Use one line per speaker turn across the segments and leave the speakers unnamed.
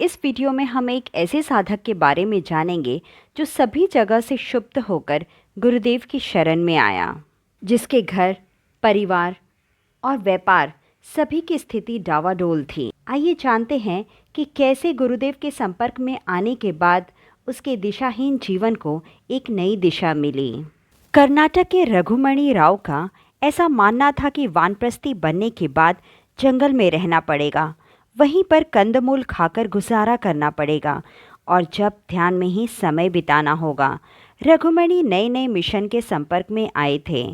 इस वीडियो में हम एक ऐसे साधक के बारे में जानेंगे जो सभी जगह से क्षुब्ध होकर गुरुदेव की शरण में आया, जिसके घर, परिवार और व्यापार सभी की स्थिति डावाडोल थी। आइए जानते हैं कि कैसे गुरुदेव के संपर्क में आने के बाद उसके दिशाहीन जीवन को एक नई दिशा मिली। कर्नाटक के रघुमणि राव का ऐसा मानना था कि वानप्रस्थी बनने के बाद जंगल में रहना पड़ेगा, वहीं पर कंदमूल खाकर गुजारा करना पड़ेगा और जब ध्यान में ही समय बिताना होगा। रघुमणि नए नए मिशन के संपर्क में आए थे।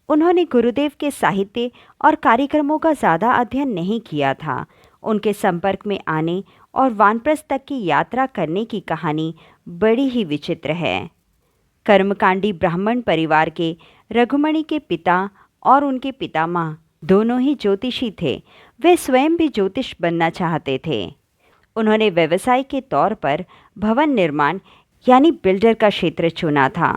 उन्होंने गुरुदेव के साहित्य और कार्यक्रमों का ज़्यादा अध्ययन नहीं किया था। उनके संपर्क में आने और वानप्रस्थ तक की यात्रा करने की कहानी बड़ी ही विचित्र है। कर्मकांडी ब्राह्मण परिवार के रघुमणि के पिता और उनके पितामह दोनों ही ज्योतिषी थे। वे स्वयं भी ज्योतिष बनना चाहते थे। उन्होंने व्यवसाय के तौर पर भवन निर्माण यानी बिल्डर का क्षेत्र चुना था।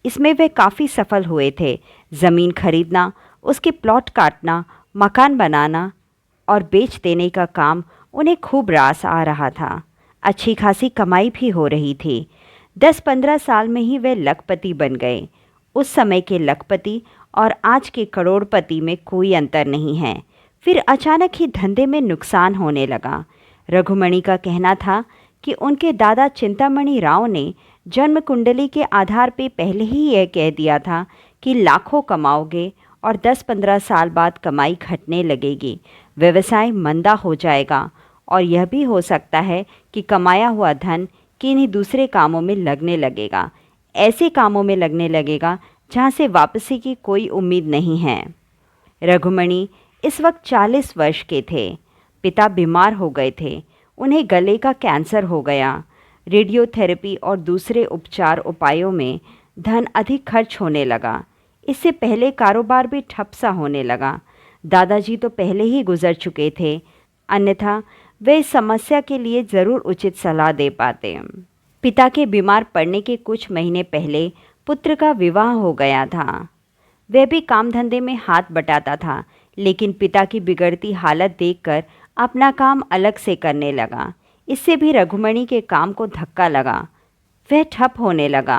इसमें वे काफ़ी सफल हुए थे। ज़मीन खरीदना, उसके प्लॉट काटना, मकान बनाना और बेच देने का काम उन्हें खूब रास आ रहा था। अच्छी खासी कमाई भी हो रही थी। 10-15 साल में ही वे लखपति बन गए। उस समय के लखपति और आज के करोड़पति में कोई अंतर नहीं है। फिर अचानक ही धंधे में नुकसान होने लगा। रघुमणि का कहना था कि उनके दादा चिंतामणि राव ने जन्म कुंडली के आधार पर पहले ही यह कह दिया था कि लाखों कमाओगे और 10-15 साल बाद कमाई घटने लगेगी, व्यवसाय मंदा हो जाएगा और यह भी हो सकता है कि कमाया हुआ धन किन्हीं दूसरे कामों में लगने लगेगा, ऐसे कामों में लगने लगेगा जहाँ से वापसी की कोई उम्मीद नहीं है। रघुमणि इस वक्त 40 वर्ष के थे। पिता बीमार हो गए थे। उन्हें गले का कैंसर हो गया। रेडियोथेरेपी और दूसरे उपचार उपायों में धन अधिक खर्च होने लगा। इससे पहले कारोबार भी ठप सा होने लगा। दादाजी तो पहले ही गुजर चुके थे, अन्यथा वे इस समस्या के लिए ज़रूर उचित सलाह दे पाते। पिता के बीमार पड़ने के कुछ महीने पहले पुत्र का विवाह हो गया था। वह भी काम धंधे में हाथ बटाता था, लेकिन पिता की बिगड़ती हालत देखकर अपना काम अलग से करने लगा। इससे भी रघुमणि के काम को धक्का लगा। वह ठप होने लगा।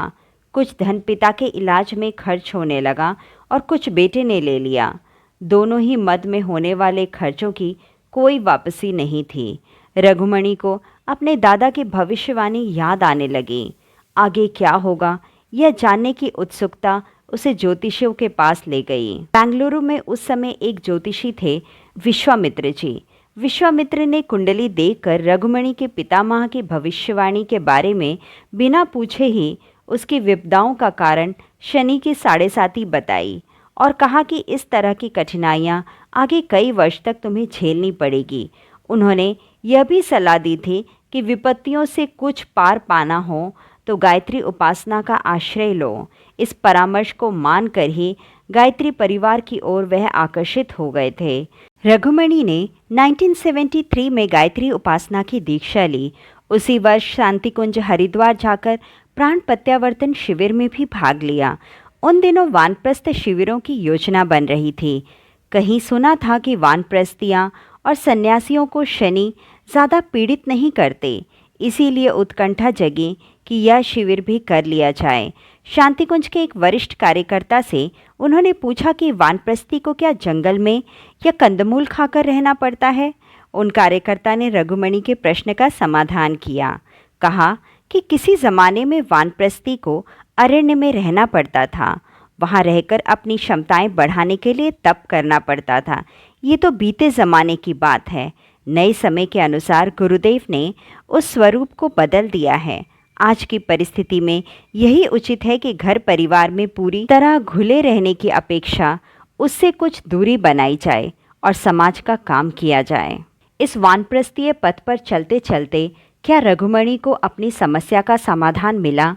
कुछ धन पिता के इलाज में खर्च होने लगा और कुछ बेटे ने ले लिया। दोनों ही मद में होने वाले खर्चों की कोई वापसी नहीं थी। रघुमणि को अपने दादा की भविष्यवाणी याद आने लगी। आगे क्या होगा यह जानने की उत्सुकता उसे ज्योतिषियों के पास ले गई। बेंगलुरु में उस समय एक ज्योतिषी थे, विश्वामित्र जी। विश्वामित्र ने कुंडली देखकर रघुमणि के पितामह की भविष्यवाणी के बारे में बिना पूछे ही उसकी विपदाओं का कारण शनि की 7.5 बताई और कहा कि इस तरह की कठिनाइयाँ आगे कई वर्ष तक तुम्हें झेलनी पड़ेगी। उन्होंने यह भी सलाह दी थी कि विपत्तियों से कुछ पार पाना हो तो गायत्री उपासना का आश्रय लो। इस परामर्श को मानकर ही गायत्री परिवार की ओर वह आकर्षित हो गए थे। रघुमणि ने 1973 में गायत्री उपासना की दीक्षा ली। उसी वर्ष शांतिकुंज हरिद्वार जाकर प्राण प्रत्यावर्तन शिविर में भी भाग लिया। उन दिनों वानप्रस्थ शिविरों की योजना बन रही थी। कहीं सुना था कि वानप्रस्थियाँ और सन्यासियों को शनि ज़्यादा पीड़ित नहीं करते, इसीलिए उत्कंठा जगी कि यह शिविर भी कर लिया जाए। शांतिकुंज के एक वरिष्ठ कार्यकर्ता से उन्होंने पूछा कि वानप्रस्थी को क्या जंगल में या कंदमूल खाकर रहना पड़ता है। उन कार्यकर्ता ने रघुमणि के प्रश्न का समाधान किया। कहा कि किसी ज़माने में वानप्रस्थी को अरण्य में रहना पड़ता था। वहाँ रहकर अपनी क्षमताएं बढ़ाने के लिए तप करना पड़ता था। ये तो बीते ज़माने की बात है। नए समय के अनुसार गुरुदेव ने उस स्वरूप को बदल दिया है। आज की परिस्थिति में यही उचित है कि घर परिवार में पूरी तरह घुले रहने की अपेक्षा उससे कुछ दूरी बनाई जाए और समाज का काम किया जाए। इस वानप्रस्थीय पथ पर चलते चलते क्या रघुमणि को अपनी समस्या का समाधान मिला?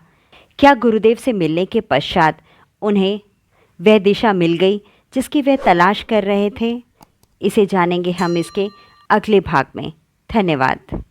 क्या गुरुदेव से मिलने के पश्चात उन्हें वह दिशा मिल गई जिसकी वे तलाश कर रहे थे? इसे जानेंगे हम इसके अगले भाग में। धन्यवाद।